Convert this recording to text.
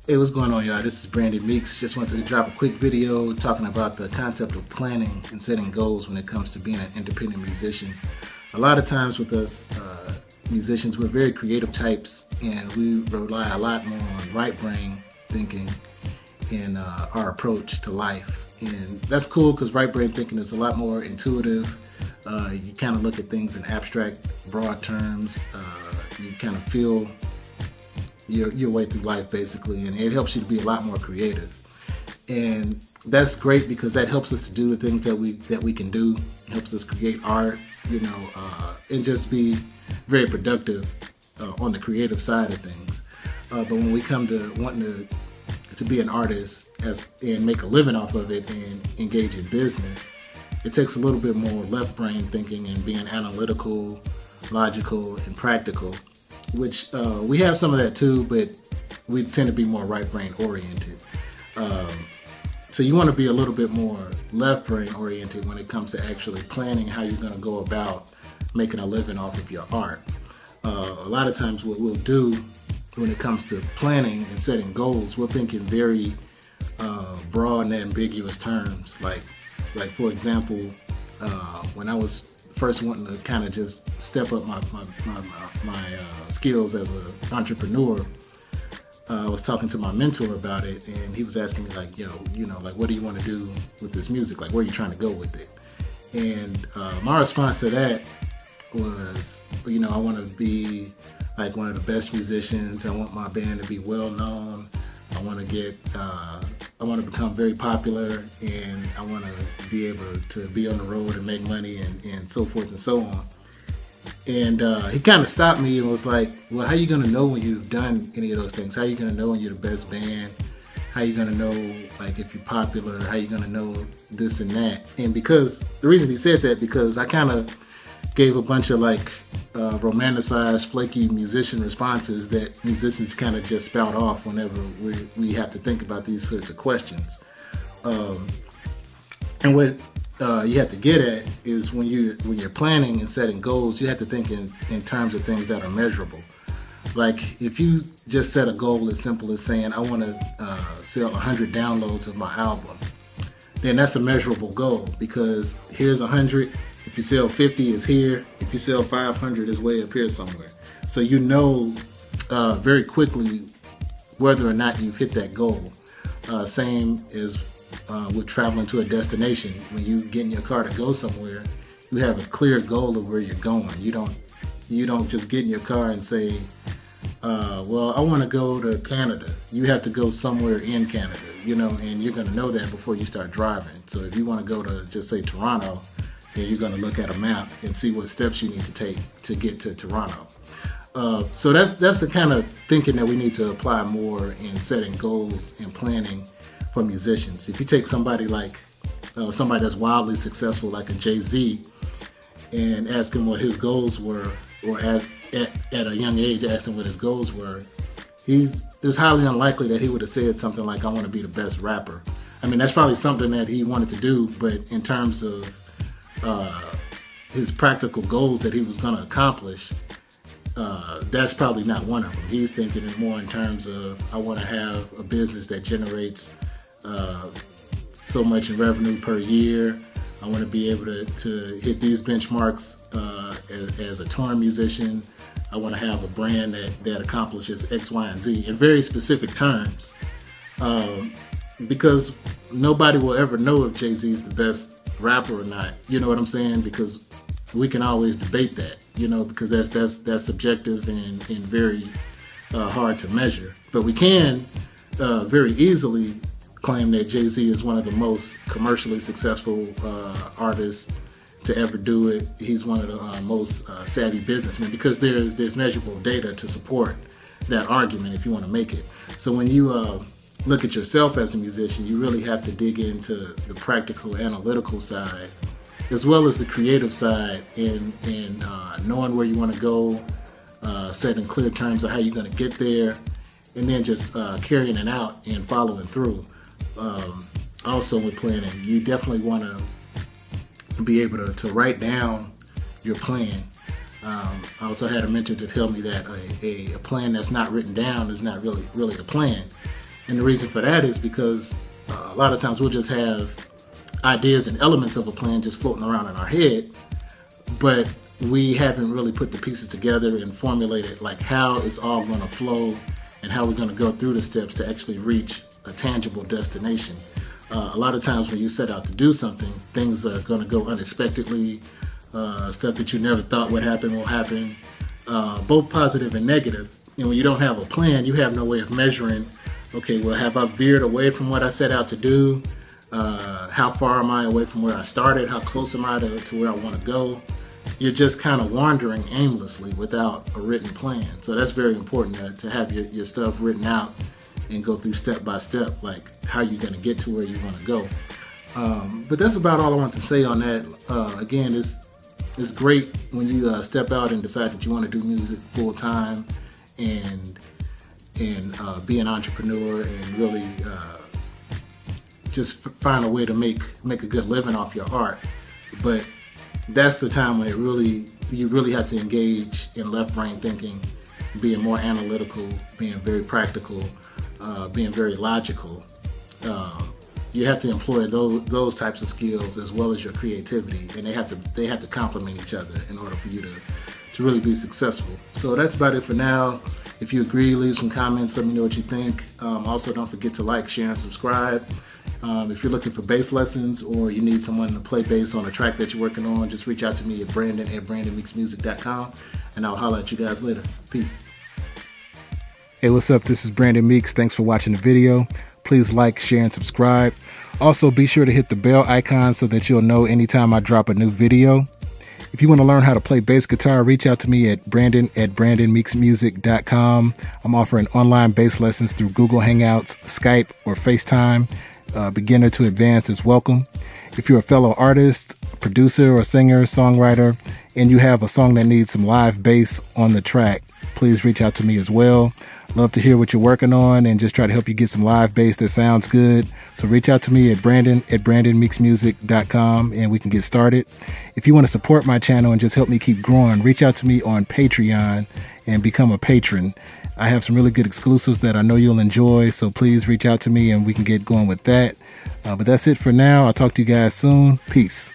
Hey, what's going on, y'all? This is Brandon Meeks. Just wanted to drop a quick video talking about the concept of planning and setting goals when it comes to being an independent musician. A lot of times with us musicians, we're very creative types, and we rely a lot more on right brain thinking in our approach to life. And that's cool because right brain thinking is a lot more intuitive. You kind of look at things in abstract, broad terms. You kind of feel your way through life, basically, and it helps you to be a lot more creative. And that's great because that helps us to do the things that we can do. It helps us create art, and just be very productive on the creative side of things. But when we come to wanting to be an artist and make a living off of it and engage in business, it takes a little bit more left brain thinking and being analytical, logical, and practical, which we have some of that too, but we tend to be more right brain oriented. So you want to be a little bit more left brain oriented when it comes to actually planning how you're going to go about making a living off of your art. A lot of times what we'll do when it comes to planning and setting goals, we're thinking very broad and ambiguous terms. Like for example, when I was first wanting to kind of just step up my skills as an entrepreneur, I was talking to my mentor about it, and he was asking me like, what do you want to do with this music? Like, where are you trying to go with it? And my response to that was, I want to be like one of the best musicians. I want my band to be well known. I want to become very popular, and I want to be able to be on the road and make money and so forth and so on. And he kind of stopped me and was like, well, how are you going to know when you've done any of those things? How are you going to know when you're the best band? How are you going to know like if you're popular? How are you going to know this and that? And because the reason he said that, because I kind of gave a bunch of like romanticized, flaky musician responses that musicians kind of just spout off whenever we have to think about these sorts of questions. And what you have to get at is when you're planning and setting goals, you have to think in terms of things that are measurable. Like if you just set a goal as simple as saying, I want to sell 100 downloads of my album, then that's a measurable goal, because here's 100. If you sell 50, it's here. If you sell 500, it's way up here somewhere. So you know very quickly whether or not you've hit that goal. Same as with traveling to a destination. When you get in your car to go somewhere, you have a clear goal of where you're going. You don't just get in your car and say, well, I want to go to Canada. You have to go somewhere in Canada, and you're going to know that before you start driving. So if you want to go to, just say, Toronto, then you're going to look at a map and see what steps you need to take to get to Toronto. So that's the kind of thinking that we need to apply more in setting goals and planning for musicians. If you take somebody like somebody that's wildly successful, like a Jay-Z, and ask him what his goals were, or at a young age ask him what his goals were, it's highly unlikely that he would have said something like, I want to be the best rapper. I mean, that's probably something that he wanted to do, but in terms of his practical goals that he was going to accomplish, that's probably not one of them. He's thinking more in terms of, I want to have a business that generates so much in revenue per year. I want to be able to hit these benchmarks as a touring musician. I want to have a brand that accomplishes X, Y, and Z in very specific terms. Because nobody will ever know if Jay-Z's the best rapper or not. You know what I'm saying? Because we can always debate that, because that's subjective and very hard to measure. But we can very easily claim that Jay-Z is one of the most commercially successful artists to ever do it. He's one of the most savvy businessmen, because there's measurable data to support that argument if you want to make it. So when you look at yourself as a musician, you really have to dig into the practical, analytical side, as well as the creative side, in knowing where you want to go, setting clear terms of how you're going to get there, and then just carrying it out and following through. Also with planning, you definitely want to be able to write down your plan. I also had a mentor to tell me that a plan that's not written down is not really a plan. And the reason for that is because a lot of times we'll just have ideas and elements of a plan just floating around in our head, but we haven't really put the pieces together and formulated like how it's all going to flow and how we're going to go through the steps to actually reach a tangible destination. A lot of times when you set out to do something, things are going to go unexpectedly. Stuff that you never thought would happen will happen, both positive and negative. And when you don't have a plan, you have no way of measuring, okay, well, have I veered away from what I set out to do? How far am I away from where I started? How close am I to where I want to go? You're just kind of wandering aimlessly without a written plan. So that's very important to have your stuff written out and go through step by step, like how you're going to get to where you want to go. But that's about all I want to say on that. Again, it's great when you step out and decide that you want to do music full time and be an entrepreneur and really just find a way to make a good living off your art. But that's the time when you really have to engage in left brain thinking, being more analytical, being very practical, being very logical. You have to employ those types of skills as well as your creativity, and they have to complement each other in order for you to really be successful. So that's about it for now. If you agree, leave some comments, let me know what you think. Also, don't forget to like, share, and subscribe. If you're looking for bass lessons or you need someone to play bass on a track that you're working on, just reach out to me at brandon@brandonmeeksmusic.com, and I'll holler at you guys later. Peace. Hey, what's up? This is Brandon Meeks. Thanks for watching the video. Please like, share, and subscribe. Also, be sure to hit the bell icon so that you'll know anytime I drop a new video. If you want to learn how to play bass guitar, reach out to me at brandon@brandonmeeksmusic.com. I'm offering online bass lessons through Google Hangouts, Skype, or FaceTime. Beginner to advanced is welcome. If you're a fellow artist, producer, or singer, songwriter, and you have a song that needs some live bass on the track, please reach out to me as well. Love to hear what you're working on and just try to help you get some live bass that sounds good. So reach out to me at brandon@brandonmeeksmusic.com and we can get started. If you want to support my channel and just help me keep growing, reach out to me on Patreon and become a patron. I have some really good exclusives that I know you'll enjoy, so please reach out to me and we can get going with that. But that's it for now. I'll talk to you guys soon. Peace.